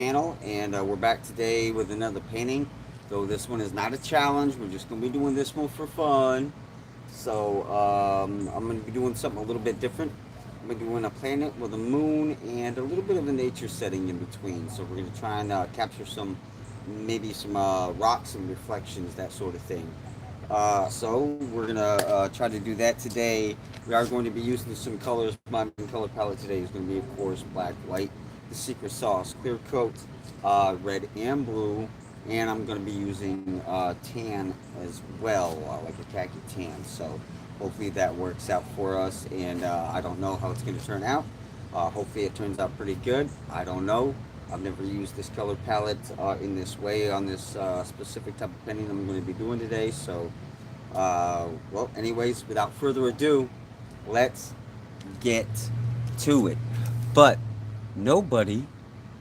channel, and we're back today with another painting. Though this one is not a challenge, we're just gonna be doing this one for fun. So I'm gonna be doing something a little bit different. I'm gonna be doing a planet with a moon and a little bit of a nature setting in between. So we're gonna try and capture maybe some rocks and reflections, that sort of thing. So we're gonna try to do that today. We are going to be using some colors. My main color palette today is going to be, of course, black, white, the secret sauce, clear coat, red and blue, and I'm going to be using tan as well, like a khaki tan. So hopefully that works out for us. And I don't know how it's going to turn out. Hopefully it turns out pretty good. I don't know. I've never used this color palette in this way on this specific type of painting I'm going to be doing today. So, well, anyways, without further ado, let's get to it. But nobody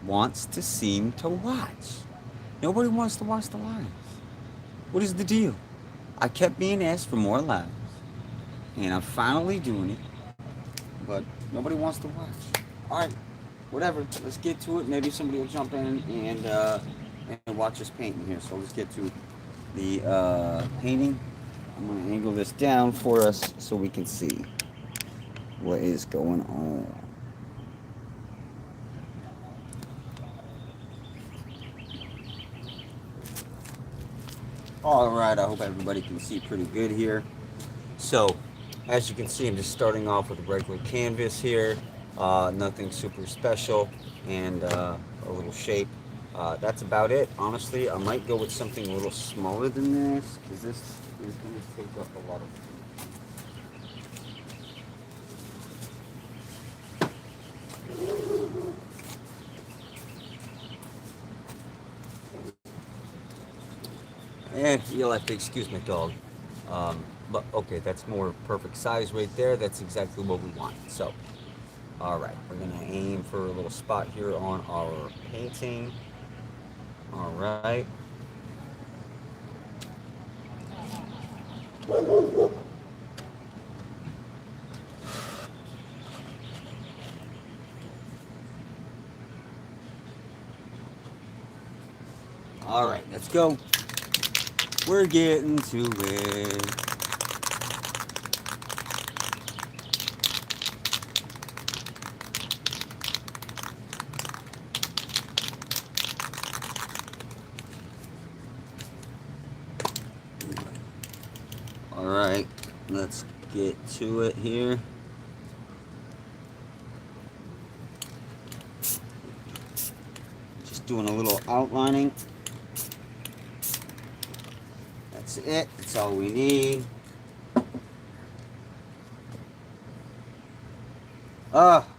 wants to seem to watch. Nobody wants to watch the lives. What is the deal? I kept being asked for more lives, and I'm finally doing it, but nobody wants to watch. All right, whatever. Let's get to it. Maybe somebody will jump in and watch us painting here. So let's get to the painting. I'm gonna angle this down for us so we can see what is going on. All right, I hope everybody can see pretty good here. So, as you can see, I'm just starting off with a regular canvas here. Nothing super special, and a little shape. That's about it. Honestly, I might go with something a little smaller than this, because this is going to take up a lot of. You'll have to excuse my dog. But okay, that's more perfect size right there. That's exactly what we want. So, all right, we're gonna aim for a little spot here on our painting. All right. All right, let's go. We're getting to it. All right, let's get to it here. Just doing a little outlining. That's it. That's all we need.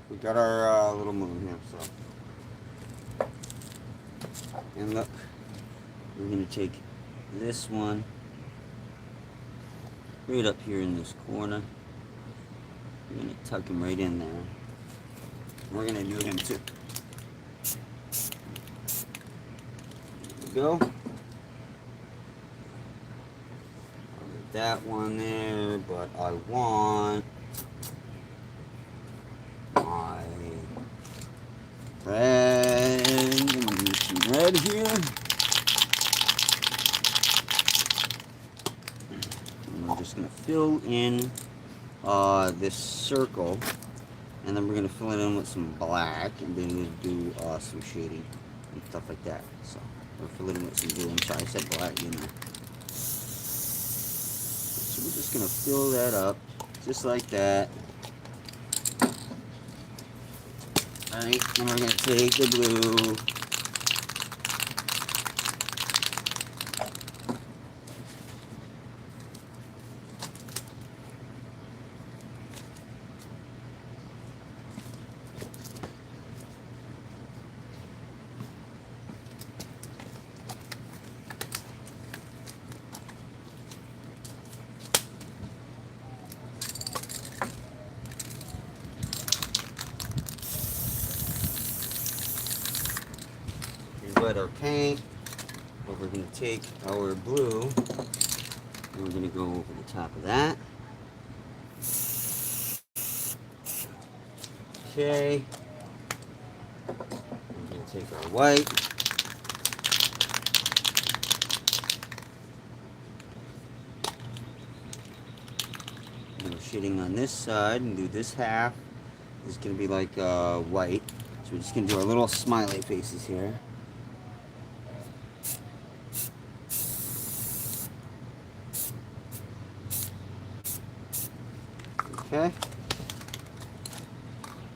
We got our little moon here. So, and look, we're gonna take this one right up here in this corner. We're gonna tuck him right in there. We're gonna do him too. There we go. That one there, but I want my red. I'm gonna use some red here. And we're just gonna fill in this circle, and then we're gonna fill it in with some black, and then we'll do some shading and stuff like that. So we're filling it with some blue. I'm sorry, I said black, you know. So we're just gonna fill that up, just like that. Alright, and we're gonna take the blue. We wet our paint. But we're gonna take our blue and we're gonna go over the top of that. Okay. We're gonna take our white. And we're shading on this side and do this half. It's going to be like white. So we're just going to do our little smiley faces here. Okay.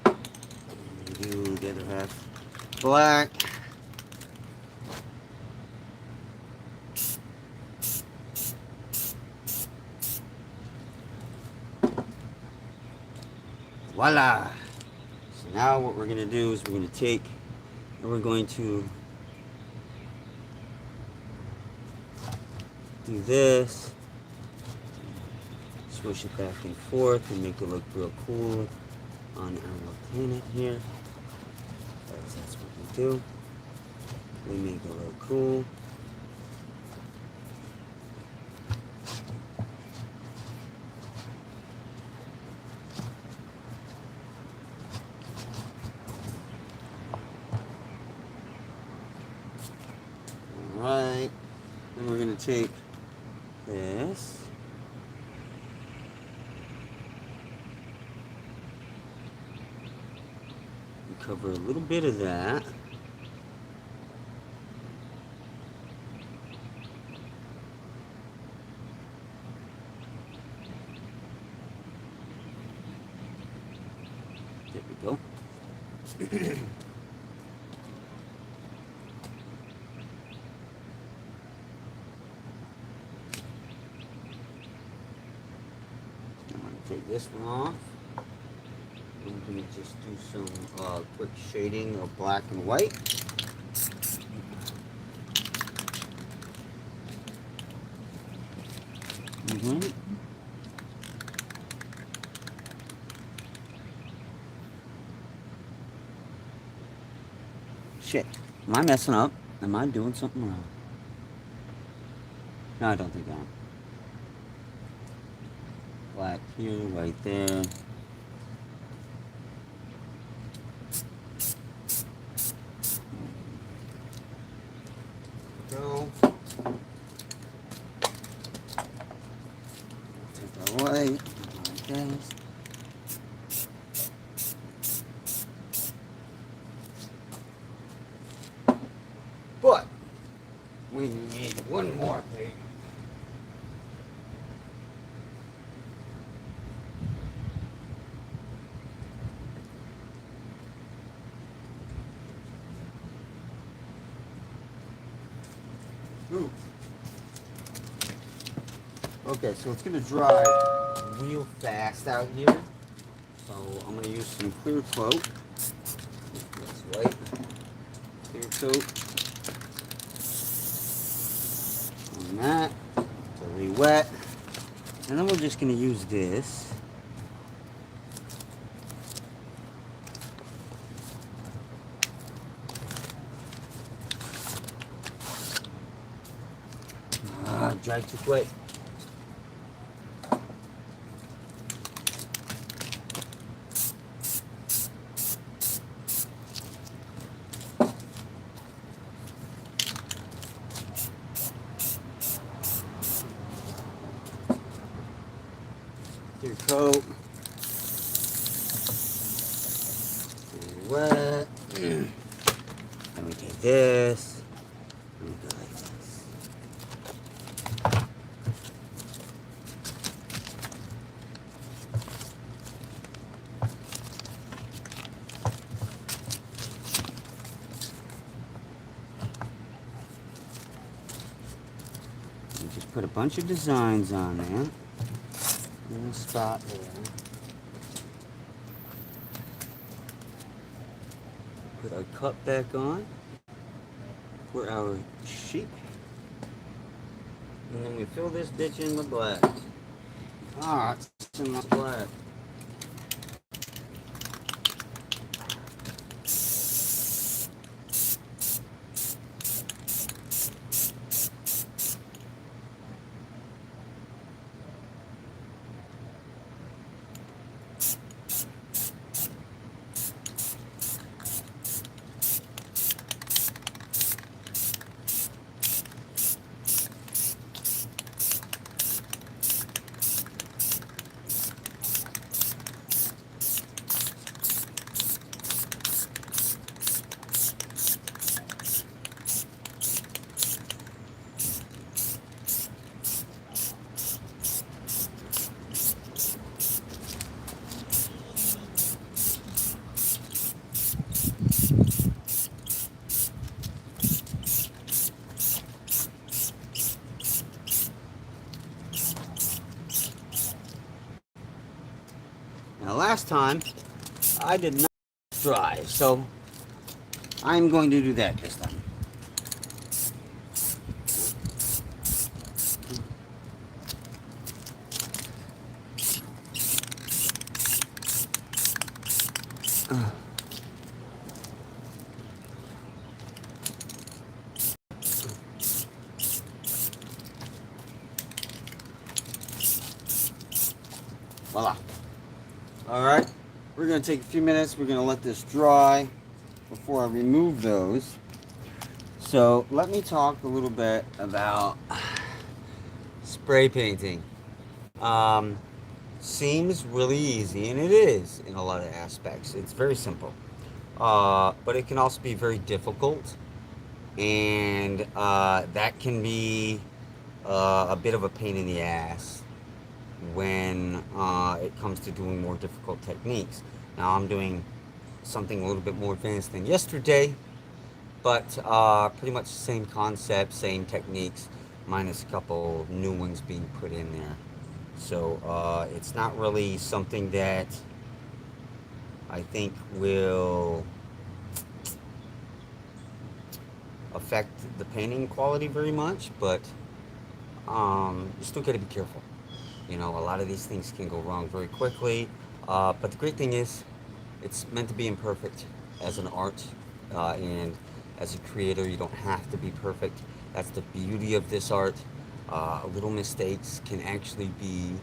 And do the other half black. Voila! So now what we're going to do is we're going to take and we're going to do this, swish it back and forth and make it look real cool on our planet here. That's what we do. We make it look cool. Alright, then we're going to take this. And cover a little bit of that. There we go. Take this one off. I'm going to just do some quick shading of black and white. Shit. Am I messing up? Am I doing something wrong? No, I don't think I am. Black here, white there. Go. Take our white, like this. But we need one more thing. Ooh. Okay, so it's gonna dry real fast out here. So I'm gonna use some clear coat. That's white. Clear coat. On that. Totally wet. And then we're just gonna use this. Dry too quick. Your coat. Wet. Then we take this. And we go like this. And just put a bunch of designs on there. In the spot there. Put our cup back on. Put our sheep. And then we fill this bitch in with black. Ah, it's in my black. Now last time I did not dry, so I'm going to do that this time. Voila. Alright, we're going to take a few minutes. We're going to let this dry before I remove those. So let me talk a little bit about spray painting. Um, Seems really easy, and it is in a lot of aspects. It's very simple. But it can also be very difficult, and that can be a bit of a pain in the ass when it comes to doing more difficult techniques. Now I'm doing something a little bit more advanced than yesterday, but pretty much the same concept, same techniques, minus a couple new ones being put in there. So it's not really something that I think will affect the painting quality very much, but you still got to be careful. You know, a lot of these things can go wrong very quickly. But the great thing is, it's meant to be imperfect as an art, and as a creator, you don't have to be perfect. That's the beauty of this art. Little mistakes can actually be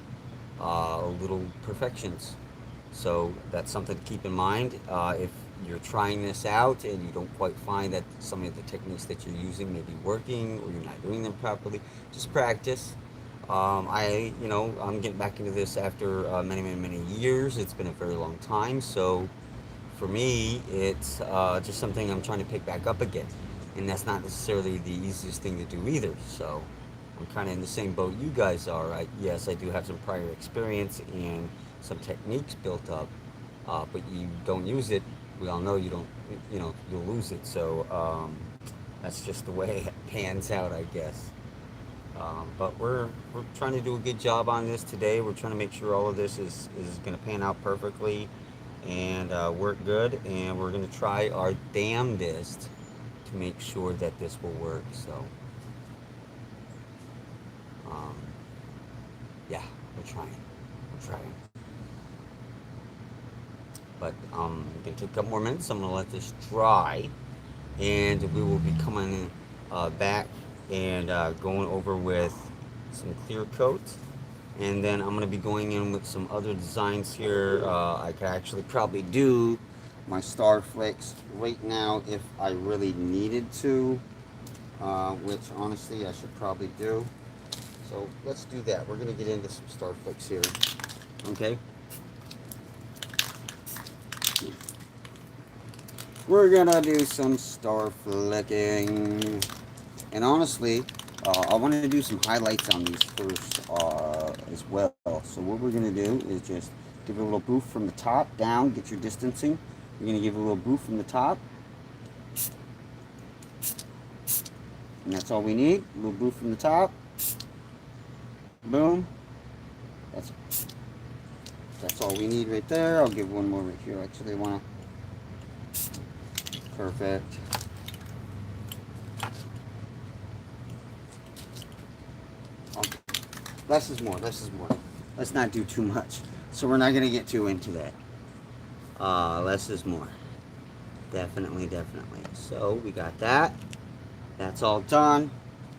little perfections. So that's something to keep in mind. If you're trying this out and you don't quite find that some of the techniques that you're using may be working or you're not doing them properly, just practice. I'm getting back into this after many years. It's been a very long time. So for me, it's just something I'm trying to pick back up again. And that's not necessarily the easiest thing to do either. So I'm kind of in the same boat you guys are. Yes, I do have some prior experience and some techniques built up, but you don't use it. We all know you don't, you'll lose it. So that's just the way it pans out, I guess. But we're trying to do a good job on this today. We're trying to make sure all of this is going to pan out perfectly and work good. And we're going to try our damnedest to make sure that this will work. So, um, yeah, we're trying. We're trying. But we're going to take a couple more minutes. I'm going to let this dry. And we will be coming back and going over with some clear coat, and then I'm going to be going in with some other designs here. I could actually probably do my star flicks right now if I really needed to, which honestly I should probably do. So let's do that. We're going to get into some star flicks here. Okay, we're gonna do some star flicking. And honestly, I want to do some highlights on these first as well. So what we're going to do is just give it a little boost from the top down, get your distancing. You're going to give it a little boost from the top. And that's all we need. A little boost from the top. Boom. That's all we need right there. I'll give one more right here. Actually, I want to. Perfect. Less is more. Less is more. Let's not do too much. So we're not going to get too into that. Less is more. Definitely. So we got that. That's all done.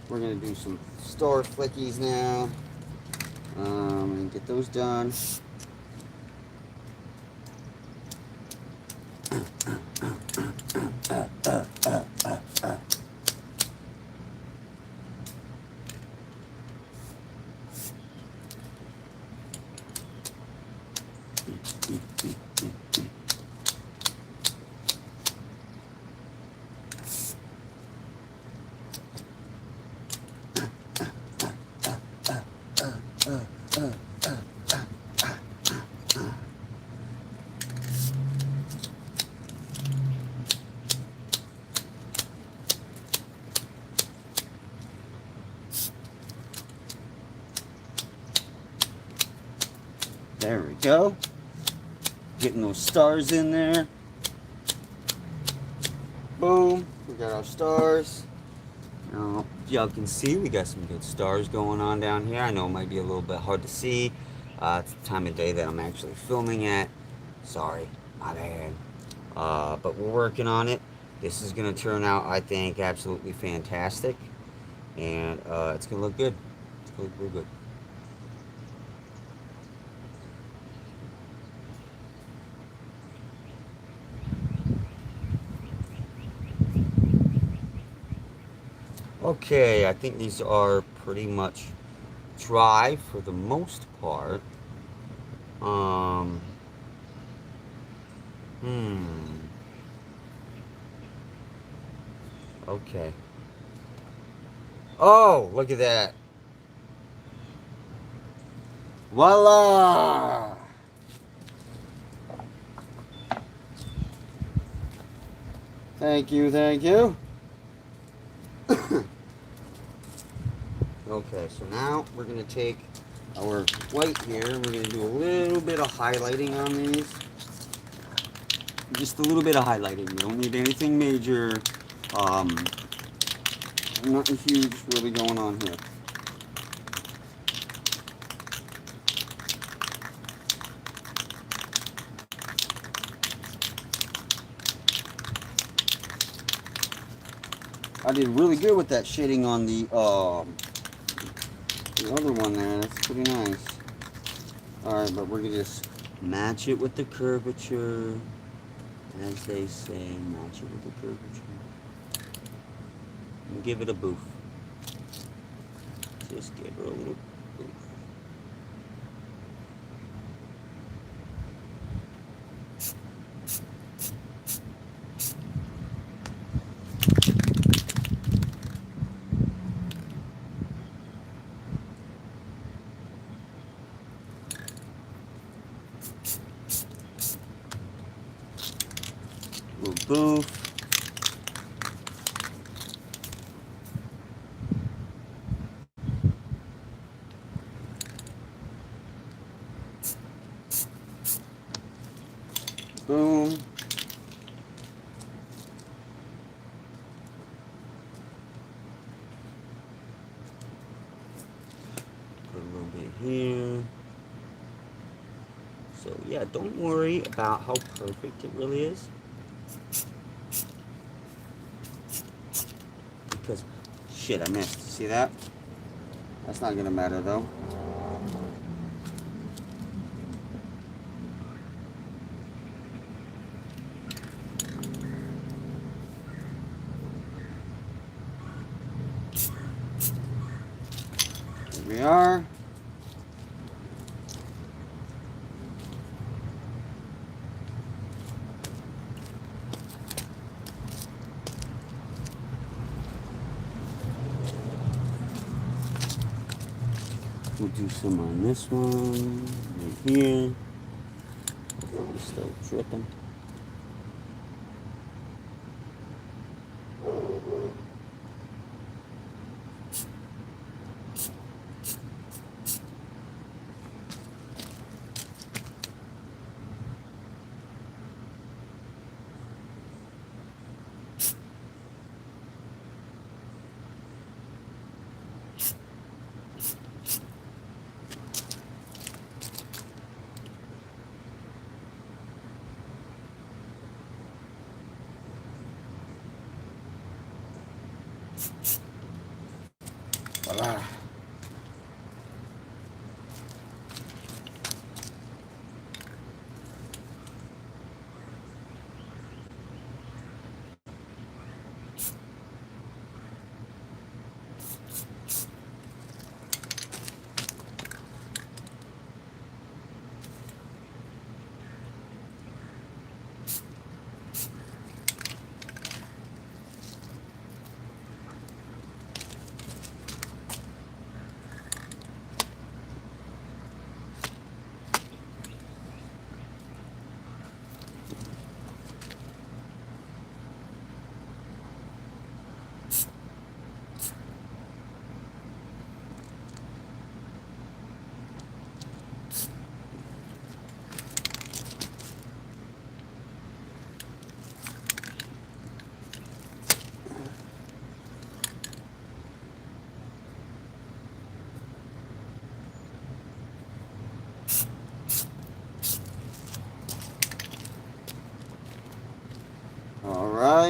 We're going to do some star flickies now. And get those done. There we go. Getting those stars in there. Boom. We got our stars. Now, y'all can see we got some good stars going on down here. I know it might be a little bit hard to see. It's the time of day that I'm actually filming at. Sorry, my bad. But we're working on it. This is going to turn out, I think, absolutely fantastic. And it's going to look good. It's going to look real good. Okay, I think these are pretty much dry for the most part. Um, hmm. Okay. Oh, look at that. Voila! Thank you, thank you. Okay, so now we're going to take our white here. We're going to do a little bit of highlighting on these. Just a little bit of highlighting. You don't need anything major. Nothing huge really going on here. I did really good with that shading on the other one there. That's pretty nice. Alright, but we're going to just match it with the curvature. As they say, match it with the curvature. And give it a boof. Just give her a little boof. Little boof. Boom. Put a little bit here. So yeah, don't worry about how perfect it really is. Because, shit, I missed. See that? That's not gonna matter though. Here we are. We'll do some on this one, right here. Before we start dripping. Voila.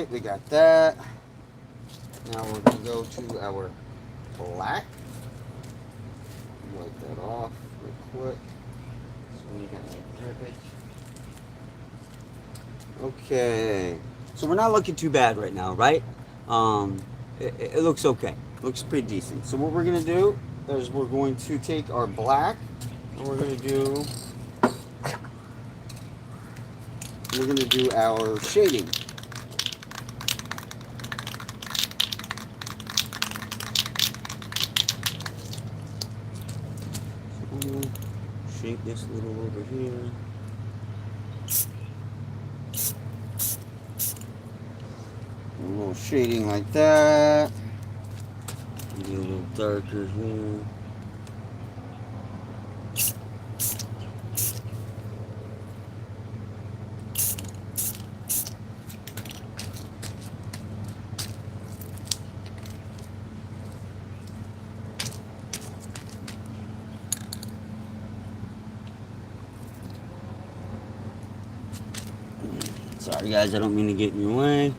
right, we got that. Now we're going to go to our black. Wipe that off real quick. So we got that drippage. Okay. So we're not looking too bad right now, right? It looks okay. Looks pretty decent. So what we're going to do is we're going to take our black and we're going to do our shading. Shape this a little over here. A little shading like that. Maybe a little darker here. Sorry guys, I don't mean to get in your way.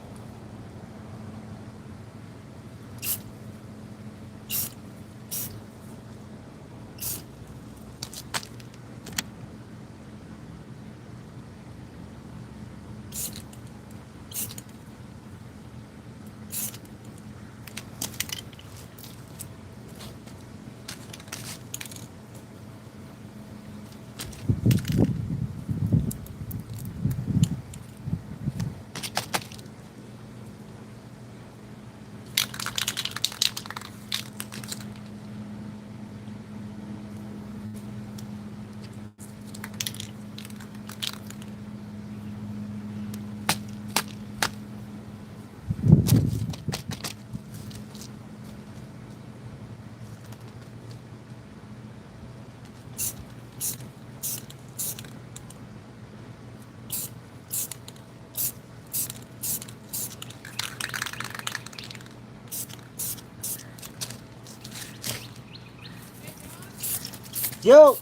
Yo!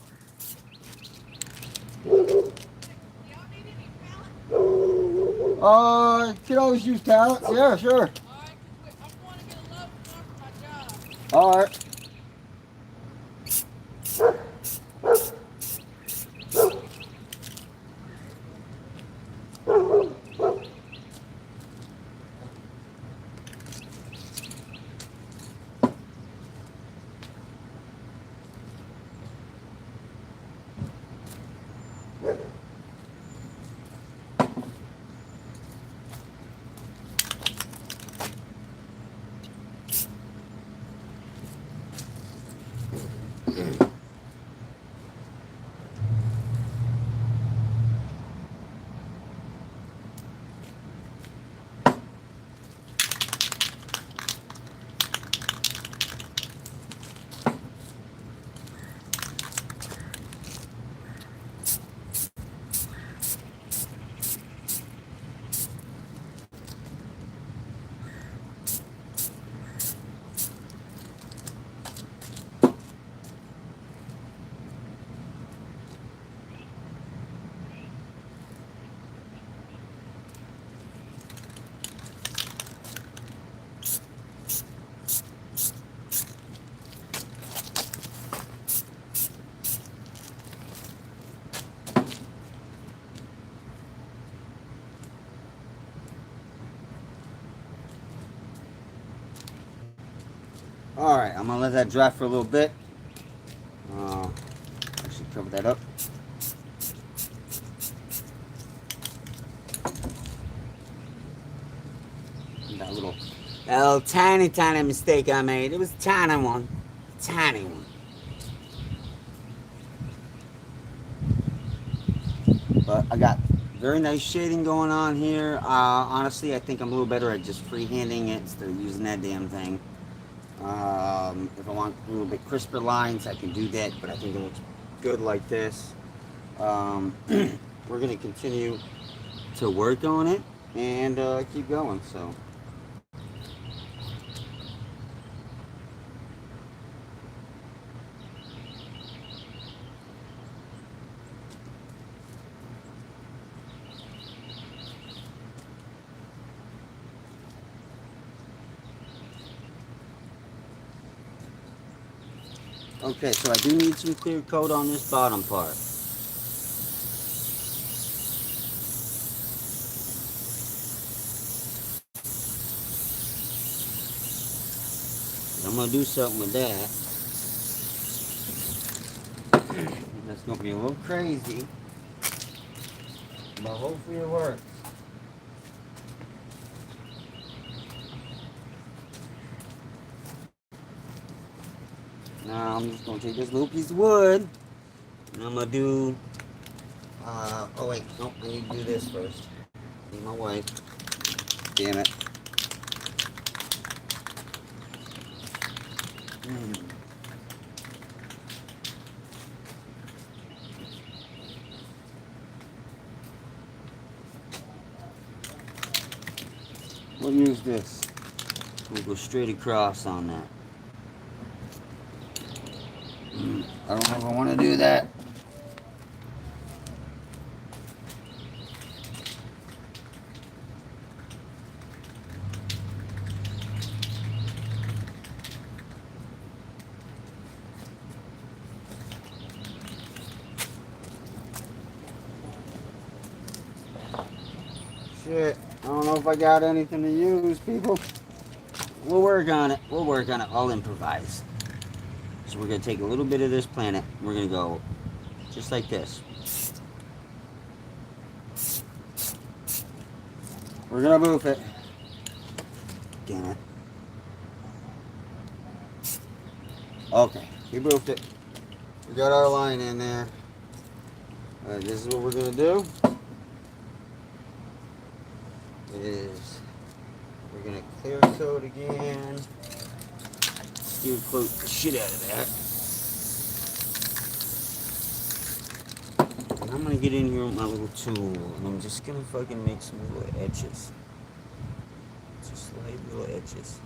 You can always use pallets. Yeah, sure. Alright. Alright, I'm going to let that dry for a little bit. I should cover that up. That little tiny mistake I made. It was a tiny one. Tiny one. But I got very nice shading going on here. Honestly, I think I'm a little better at just freehanding it instead of using that damn thing. If I want a little bit crisper lines, I can do that, but I think it looks good like this. We're going to continue to work on it and keep going. So. Okay, so I do need some clear coat on this bottom part. I'm gonna do something with that. That's gonna be a little crazy, but hopefully it works. Now I'm just gonna take this little piece of wood and I'm gonna do. Oh wait, no, I need to do this first. Need my wife. Damn it. We'll use this. We'll go straight across on that. I don't know if I want to do that. Shit, I don't know if I got anything to use, people. We'll work on it. We'll work on it. I'll improvise. So we're going to take a little bit of this planet. We're going to go just like this. We're going to move it. Damn it. Okay, we moved it. We got our line in there. Alright, this is what we're going to do. Is we're going to clear coat again. Clear coat the shit out of that. And I'm going to get in here with my little tool. And I'm just going to fucking make some little edges. Just like little edges.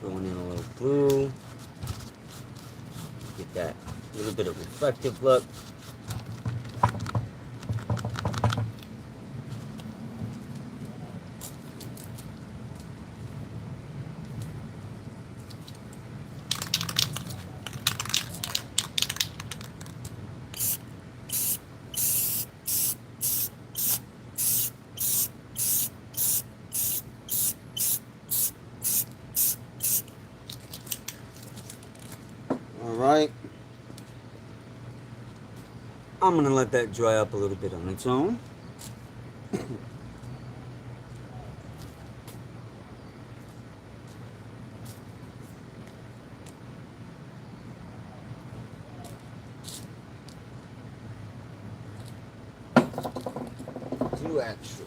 Going in a little blue. Get that little bit of reflective look. Alright. I'm going to let that dry up a little bit on its own. I do actually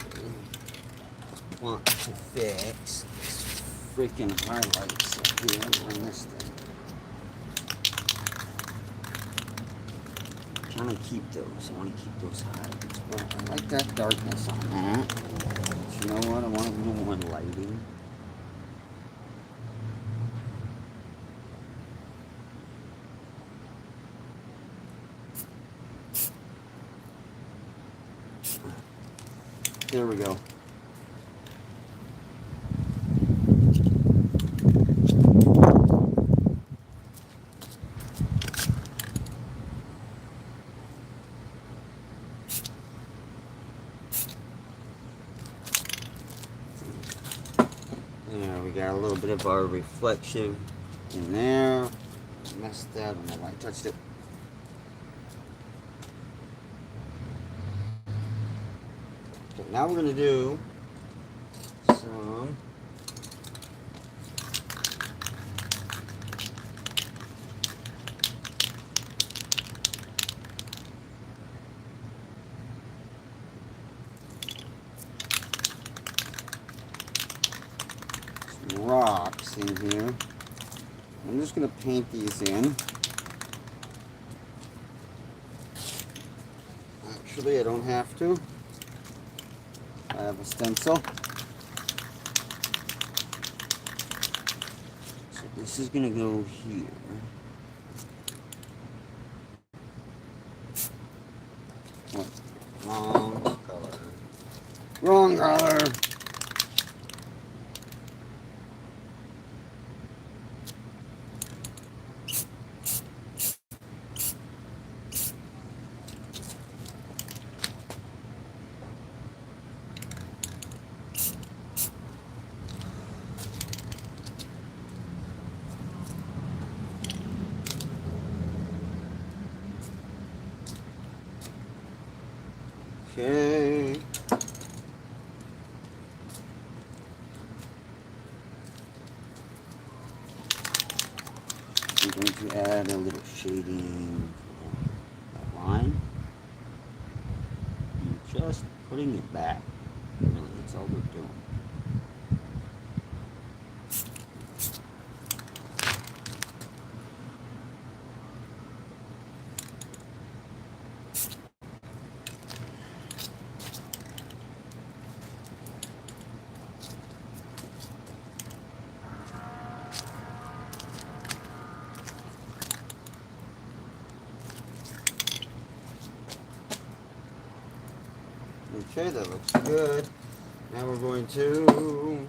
want to fix this freaking highlights up here on this thing. I'm trying to keep those. I want to keep those highlights. But I like that darkness on that. You know what? I want a little more lighting. There we go. There, we got a little bit of our reflection in there. Messed that. I don't know why I touched it. Okay, now we're gonna do some rocks in here. I'm just gonna paint these in. Actually, I don't have to. I have a stencil. So this is gonna go here. What? Wrong color. Wrong color. Okay. I'm going to add a little shading that line. And just putting it back. Really, that's all we're doing. Okay, that looks good. Now we're going to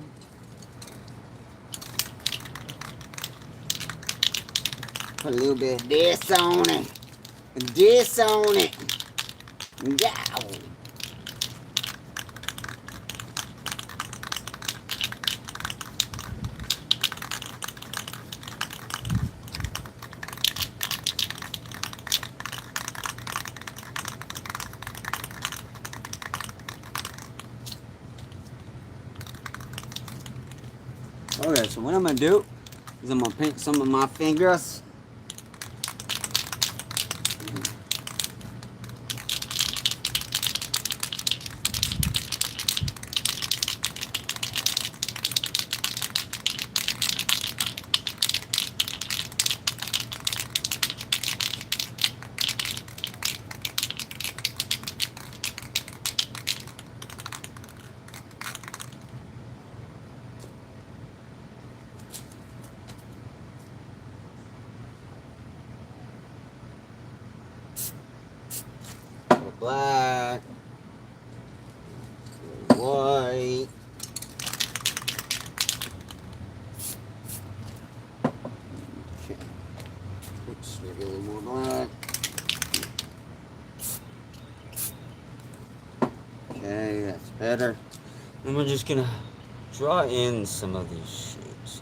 put a little bit of this on it. This on it. Yeah. Okay, so what I'm gonna do is I'm gonna paint some of my fingers. Black, white, okay. Oops, maybe a little more black. Okay, that's better. And we're just gonna draw in some of these shapes.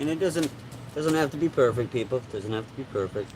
And it doesn't have to be perfect, people. It doesn't have to be perfect.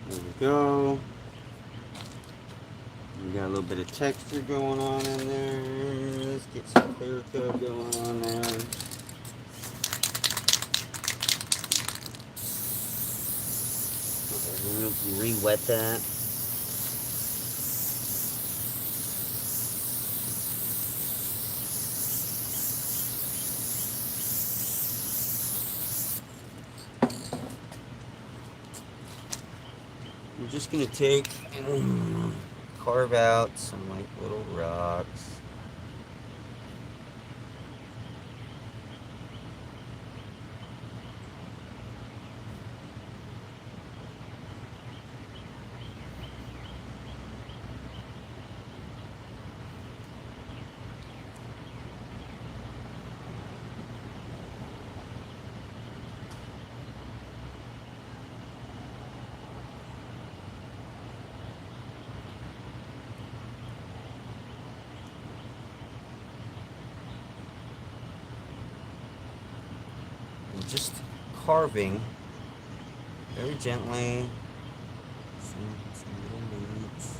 There we go. We got a little bit of texture going on in there. Let's get some clear coat going on there. Okay, re-wet that. I'm just gonna take and carve out some like little rocks. Just carving very gently some little leaves.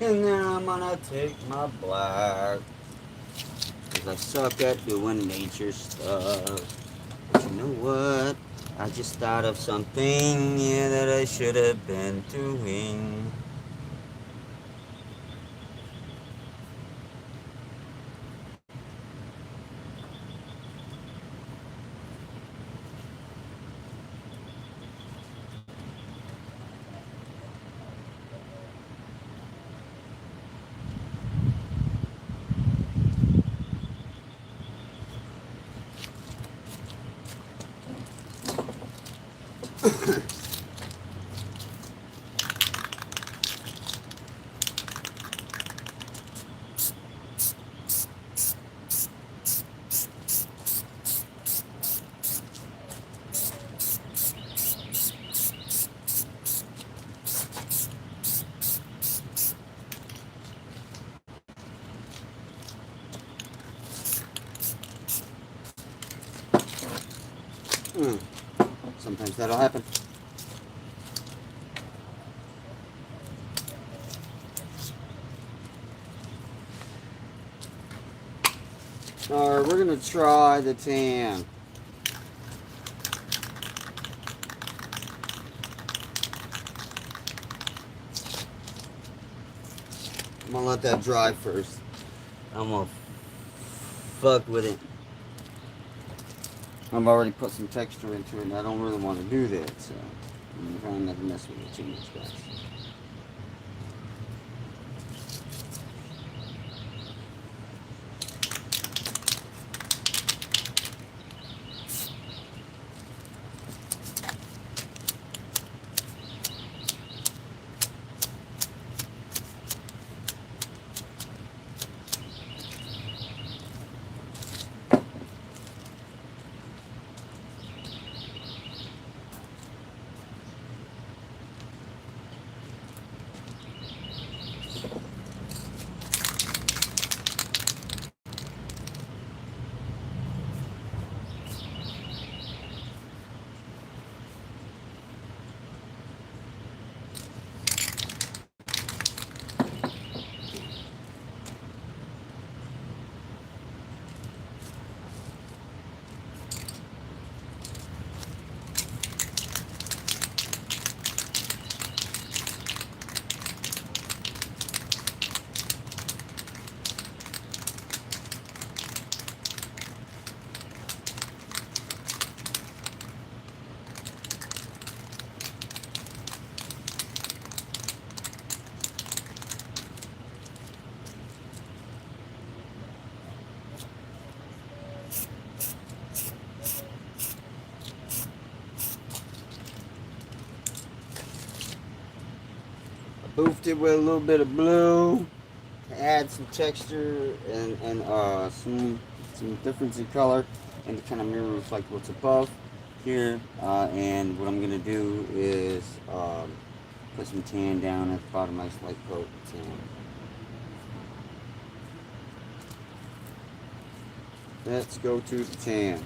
And then I'm gonna take my black, cause I suck at doing nature stuff. But you know what? I just thought of something, yeah, that I should have been doing. Sometimes that'll happen. Alright, we're gonna try the tan. I'm gonna let that dry first. I'm gonna fuck with it. I've already put some texture into it and I don't really want to do that, so I'm trying not to mess with it too much, guys. Boofed it with a little bit of blue to add some texture and some difference in color and to kind of mirror reflect what's above here. And what I'm gonna do is put some tan down at the bottom, nice light coat of tan. Let's go to the tan.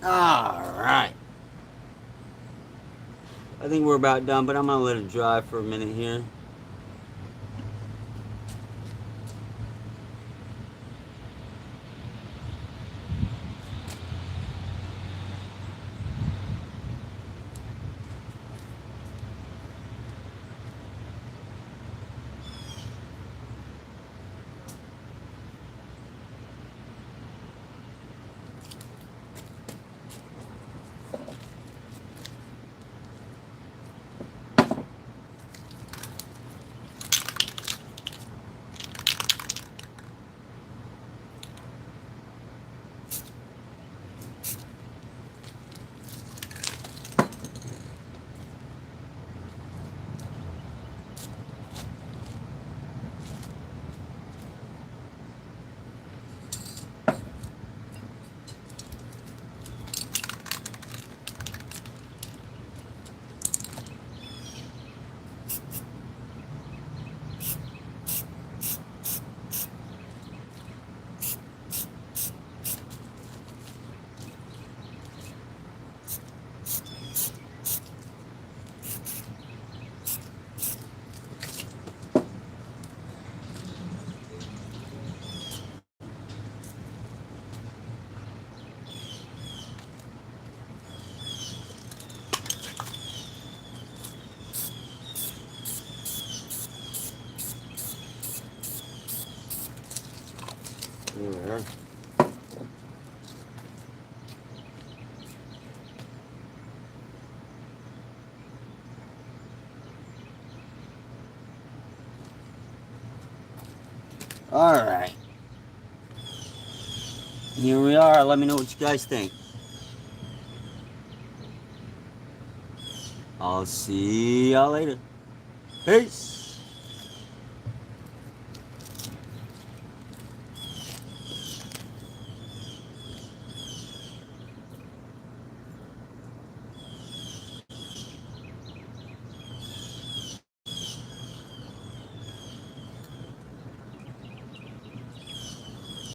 Alright. I think we're about done, but I'm going to let it dry for a minute here. There. Alright. Here we are. Let me know what you guys think. I'll see y'all later. Peace.